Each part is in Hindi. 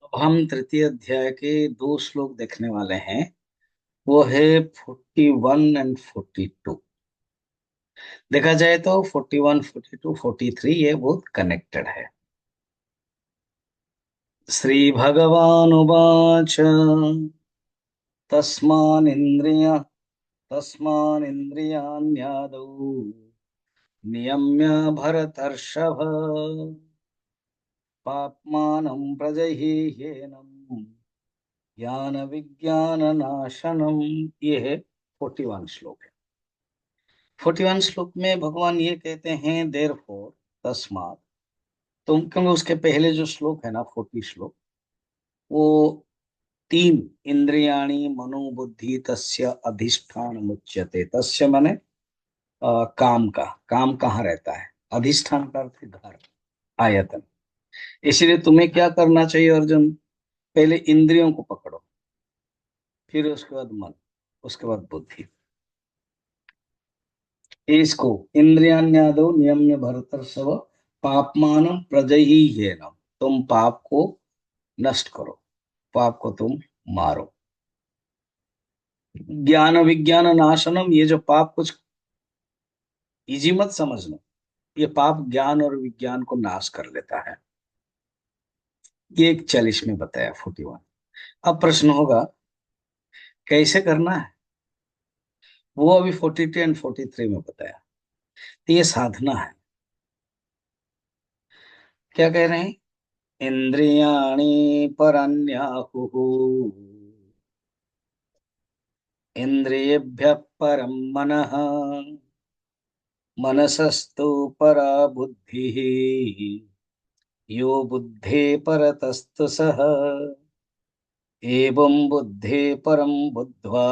अब हम तृतीय अध्याय के दो श्लोक देखने वाले हैं। वो है 41 और 42। देखा जाए तो 41, 42, 43 ये बहुत कनेक्टेड है। श्री भगवानुवाच तस्मानिन्द्रिय तस्मानिन्द्रियाण्यादौ नियम्य भरतर्षभ पाप्मानं प्रजह्येनं ज्ञान विज्ञान नाशनम। ये है 41 श्लोक है। 41 श्लोक में भगवान ये कहते हैं देर फोर तस्मात। तो क्योंकि उसके पहले जो श्लोक है ना 40 श्लोक, वो तीन इंद्रियाणि मनोबुद्धि तस्य अधिष्ठान मुच्यते। तस्य माने काम का। काम कहाँ रहता है? अधिष्ठान का अर्थ है घर, आयतन। इसलिए तुम्हें क्या करना चाहिए अर्जुन? पहले इंद्रियों को पकड़ो, फिर उसके बाद मन, उसके बाद बुद्धि। इसको इंद्रियाण्यादो नियम्य भरतर्षभ पापमानम प्रजह्येन। तुम पाप को नष्ट करो, पाप को तुम मारो। ज्ञान विज्ञान नाशनम, ये जो पाप कुछ इजी मत समझना। ये पाप ज्ञान और विज्ञान को नाश कर लेता है। ये 41 में बताया 41। अब प्रश्न होगा कैसे करना है? वो अभी 42 एंड 43 में बताया। तो ये साधना है। क्या कह रहे हैं? इंद्रियाणि परन्याहुः इंद्रियेभ्यः परं मनः मनसस्तु परा बुद्धिः यो बुद्धे परतस्तु सः एवं बुद्धे परं बुद्ध्वा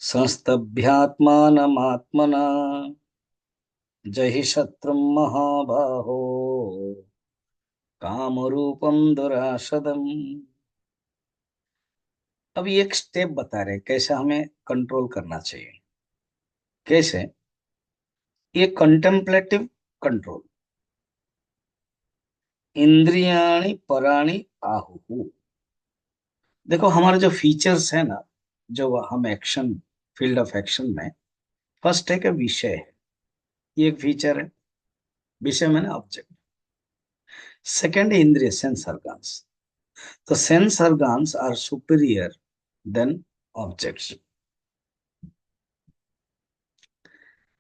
संस्तभ्यात्मानमात्मना जहि शत्रुं महाबाहो कामरूपं दुराशदम्। अब ये एक स्टेप बता रहे हैं कैसे हमें कंट्रोल करना चाहिए। कैसे? ये कंटेम्पलेटिव कंट्रोल। इंद्रियाणि पराणि आहुः। देखो हमारे जो फीचर्स है ना, जो हम एक्शन, फील्ड ऑफ एक्शन में, फर्स्ट है कि विषय है। ये एक फीचर है। विषय में ना ऑब्जेक्ट। सेकंड है इंद्रिय, सेंस ऑर्गन्स। तो sense organs are superior than objects.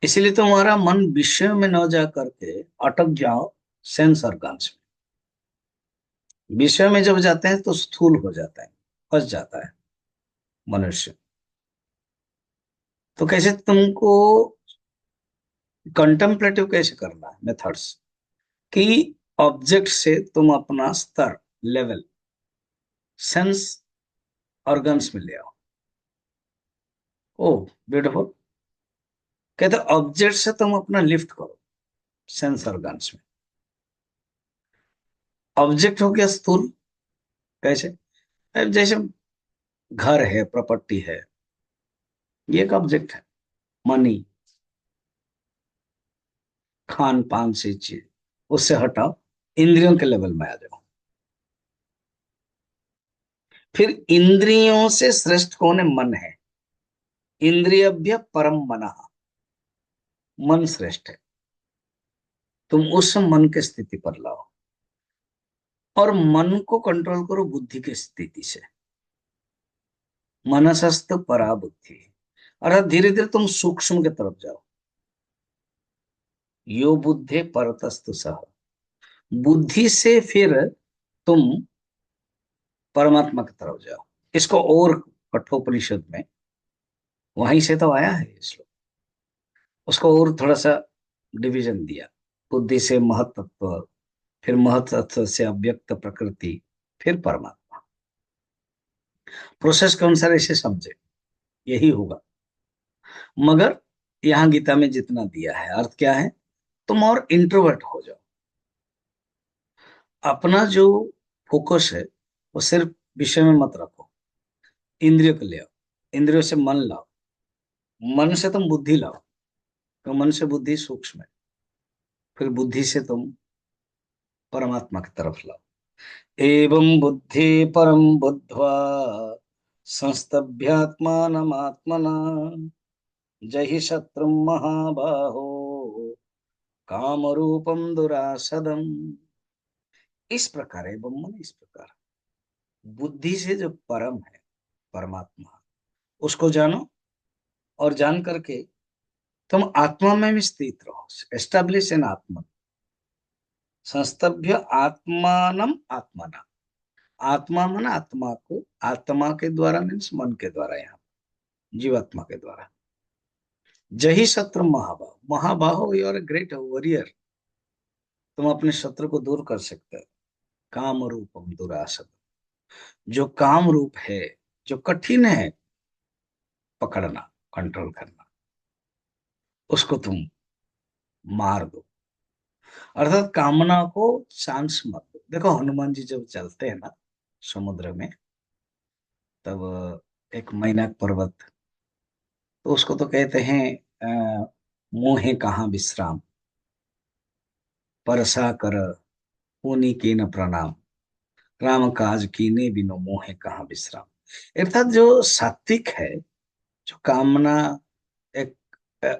इसलिए तुम्हारा मन विषय में न जा करके अटक जाओ सेंस ऑर्गन्स में। विषय में जब जाते हैं तो स्थूल हो जाता है, फंस जाता है मनुष्य। तो कैसे तुमको कंटेम्पलेटिव कैसे करना है? मेथड्स कि ऑब्जेक्ट से तुम अपना स्तर, लेवल, सेंस ऑर्गन्स में ले आओ। ओ ब्यूटीफुल। कहते ऑब्जेक्ट से तुम अपना लिफ्ट करो सेंस ऑर्गन्स में। ऑब्जेक्ट हो गया स्थूल। कैसे? अब जैसे घर है, प्रॉपर्टी है, ये एक ऑब्जेक्ट है। मनी, खान पान से चीज, उससे हटाओ, इंद्रियों के लेवल में आ जाओ। फिर इंद्रियों से श्रेष्ठ कौन है? मन है। इंद्रियभ्य परम मनः, मन श्रेष्ठ है। तुम उस मन की स्थिति पर लाओ और मन को कंट्रोल करो बुद्धि की स्थिति से। मनसस्त परा बुद्धि, अर्थात धीरे धीरे तुम सूक्ष्म की तरफ जाओ। यो बुद्धे परतस्तु सह, बुद्धि से फिर तुम परमात्मा की तरफ जाओ। इसको और कठोपनिषद में, वहीं से तो आया है ये श्लोक, उसको और थोड़ा सा डिवीजन दिया। बुद्धि से महतत्व, फिर महतत्व से अव्यक्त प्रकृति, फिर परमात्मा। प्रोसेस के अनुसार इसे समझे, यही होगा। मगर यहाँ गीता में जितना दिया है, अर्थ क्या है? तुम और इंट्रोवर्ट हो जाओ। अपना जो फोकस है वो सिर्फ विषय में मत रखो। इंद्रियों को ले आओ, इंद्रियों से मन लाओ, मन से तुम बुद्धि लाओ, तो मन से बुद्धि सूक्ष्म है, फिर बुद्धि से तुम परमात्मा की तरफ लाओ। एवं बुद्धि परम बुद्ध्वा संस्तभ्यात्मानमात्मना जहि शत्रुं महाबाहो कामरूपम दुरासदम। इस प्रकार है ब्रह्म, इस प्रकार बुद्धि से जो परम है, परमात्मा, उसको जानो, और जान करके तुम आत्मा में भी स्थित रहो, एस्टेब्लिश इन आत्मा। संस्तभ्य आत्मानम आत्मना, आत्मा मन आत्मा को, आत्मा के द्वारा मीन्स मन के द्वारा, यहाँ जीवात्मा के द्वारा। जही शत्रु महाबाहो, महाबाहो you are a great warrior, तुम अपने शत्रु को दूर कर सकते हो। काम रूपम दुरासद, जो काम रूप है, जो कठिन है पकड़ना, कंट्रोल करना, उसको तुम मार दो। अर्थात कामना को चांस मत दो। देखो हनुमान जी जब चलते हैं ना समुद्र में, तब एक मैनाक पर्वत, तो उसको तो कहते हैं मोहे कहाँ विश्राम, परसा कर पुनि कीन प्रणाम, राम काज कीने बिनु मोहे कहाँ विश्राम। अर्थात जो सात्विक है, जो कामना एक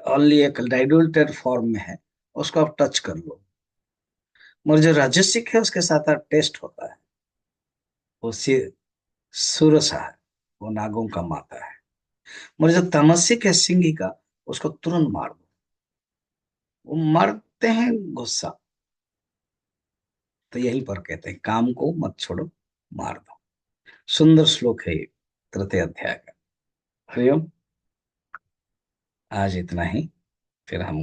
ओनली एक डाइल्यूटेड फॉर्म में है, उसको आप टच कर लो। मगर जो राजसिक है उसके साथ टेस्ट होता है, वो सुरसा है, वो नागों का माता है। मगर जो तामसिक है सिंही का, उसको तुरंत मार दो, वो मरते हैं गुस्सा। तो यहीं पर कहते हैं काम को मत छोड़ो, मार दो। सुंदर श्लोक है ये, तृतीय अध्याय का। हरिओम। आज इतना ही, फिर हम